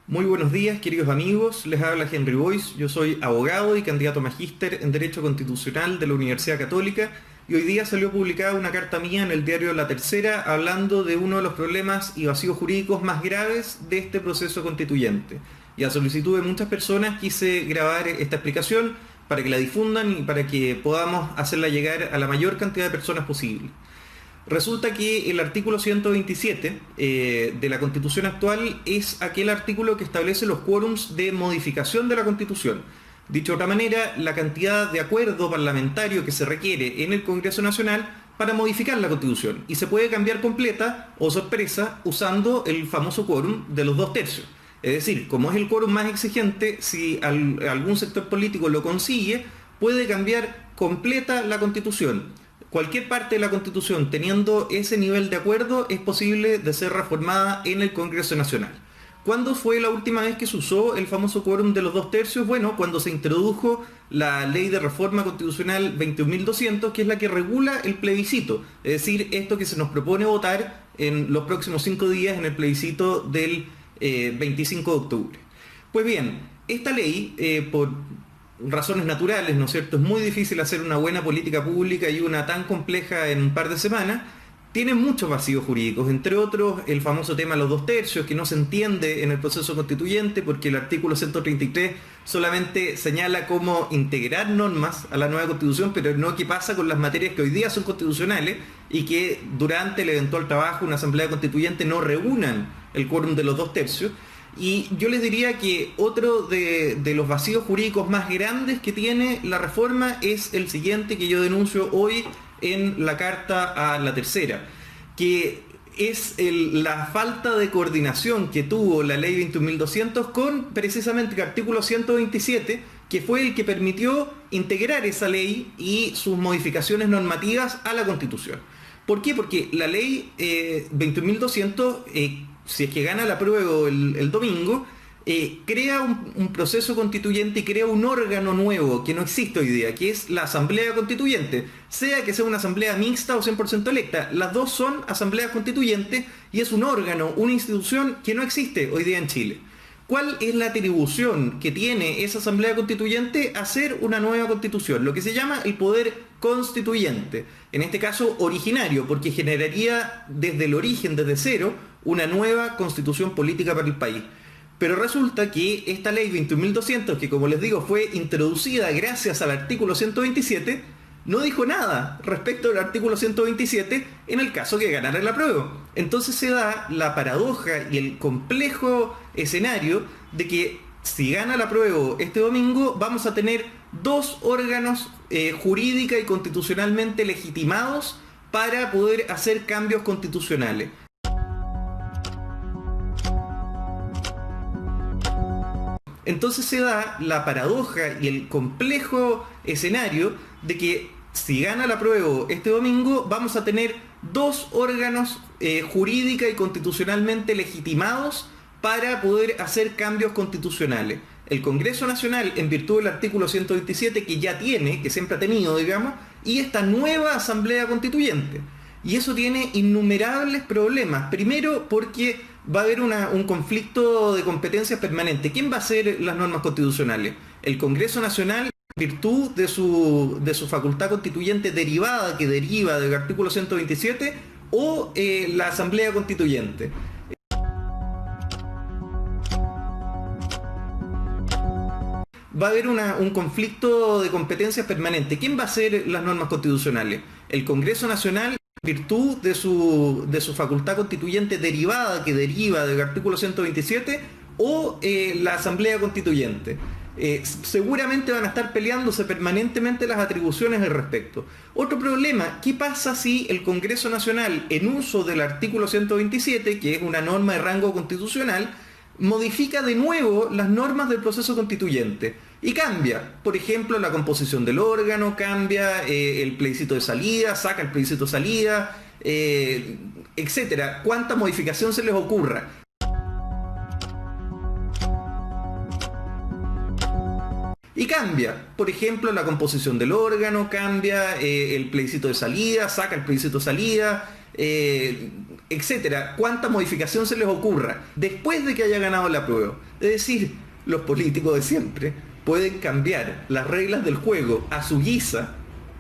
Muy buenos días, queridos amigos. Les habla Henry Boyce. Yo soy abogado y candidato a magíster en Derecho Constitucional de la Universidad Católica y hoy día salió publicada una carta mía en el diario La Tercera hablando de uno de los problemas y vacíos jurídicos más graves de este proceso constituyente. Y a solicitud de muchas personas quise grabar esta explicación para que la difundan y para que podamos hacerla llegar a la mayor cantidad de personas posible. Resulta que el artículo 127 de la Constitución actual es aquel artículo que establece los quórums de modificación de la Constitución. Dicho de otra manera, la cantidad de acuerdo parlamentario que se requiere en el Congreso Nacional para modificar la Constitución. Y se puede cambiar completa o sorpresa usando el famoso quórum de los 2/3. Es decir, como es el quórum más exigente, si algún sector político lo consigue, puede cambiar completa la Constitución. Cualquier parte de la Constitución teniendo ese nivel de acuerdo es posible de ser reformada en el Congreso Nacional. ¿Cuándo fue la última vez que se usó el famoso quórum de los 2/3? Bueno, cuando se introdujo la Ley de Reforma Constitucional 21.200, que es la que regula el plebiscito. Es decir, esto que se nos propone votar en los próximos 5 días en el plebiscito del 25 de octubre. Pues bien, esta ley, por razones naturales, ¿no es cierto? Es muy difícil hacer una buena política pública y una tan compleja en un par de semanas. Tiene muchos vacíos jurídicos, entre otros el famoso tema de los 2/3, que no se entiende en el proceso constituyente porque el artículo 133 solamente señala cómo integrar normas a la nueva constitución, pero no qué pasa con las materias que hoy día son constitucionales y que durante el eventual trabajo de una asamblea constituyente no reúnan el quórum de los 2/3. Y yo les diría que otro de los vacíos jurídicos más grandes que tiene la reforma es el siguiente que yo denuncio hoy en la carta a La Tercera, que es la falta de coordinación que tuvo la ley 21.200 con precisamente el artículo 127, que fue el que permitió integrar esa ley y sus modificaciones normativas a la Constitución. ¿Por qué? Porque la ley 21.200, si es que gana el apruebo el domingo, crea un proceso constituyente y crea un órgano nuevo que no existe hoy día, que es la Asamblea Constituyente. Sea que sea una asamblea mixta o 100% electa, las dos son asambleas constituyentes y es un órgano, una institución que no existe hoy día en Chile. ¿Cuál es la atribución que tiene esa asamblea constituyente? Hacer una nueva constitución, lo que se llama el poder constituyente, en este caso originario, porque generaría desde el origen, desde cero, una nueva constitución política para el país. Pero resulta que esta ley 21.200, que como les digo fue introducida gracias al artículo 127, no dijo nada respecto al artículo 127 en el caso que ganara el apruebo. Entonces se da la paradoja y el complejo escenario de que si gana el apruebo este domingo vamos a tener dos órganos jurídica y constitucionalmente legitimados para poder hacer cambios constitucionales. Entonces se da la paradoja y el complejo escenario de que si gana el apruebo este domingo vamos a tener dos órganos jurídica y constitucionalmente legitimados para poder hacer cambios constitucionales. El Congreso Nacional, en virtud del artículo 127 que ya tiene, que siempre ha tenido, digamos, y esta nueva Asamblea Constituyente. Y eso tiene innumerables problemas. Primero porque va a haber un conflicto de competencias permanente. ¿Quién va a hacer las normas constitucionales? ¿El Congreso Nacional, en virtud de su facultad constituyente derivada, que deriva del artículo 127, o la Asamblea Constituyente? Va a haber un conflicto de competencias permanente. ¿Quién va a hacer las normas constitucionales? ¿El Congreso Nacional, en virtud de su facultad constituyente derivada, que deriva del artículo 127, o la Asamblea Constituyente? Seguramente van a estar peleándose permanentemente las atribuciones al respecto. Otro problema, ¿qué pasa si el Congreso Nacional, en uso del artículo 127, que es una norma de rango constitucional, modifica de nuevo las normas del proceso constituyente y cambia, por ejemplo, la composición del órgano, cambia el plebiscito de salida, saca el plebiscito de salida, etcétera? ¿Cuánta modificación se les ocurra? Y cambia, por ejemplo, la composición del órgano, cambia el plebiscito de salida, saca el plebiscito de salida, etcétera, cuánta modificación se les ocurra después de que haya ganado la prueba. Es decir, los políticos de siempre pueden cambiar las reglas del juego a su guisa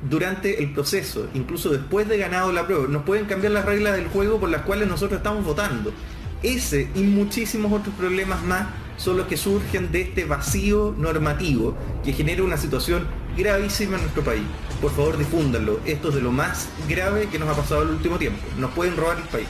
durante el proceso, incluso después de ganado la prueba. Nos pueden cambiar las reglas del juego por las cuales nosotros estamos votando. Ese y muchísimos otros problemas más son los que surgen de este vacío normativo que genera una situación gravísima en nuestro país. Por favor, difúndanlo. Esto es de lo más grave que nos ha pasado el último tiempo. Nos pueden robar el país.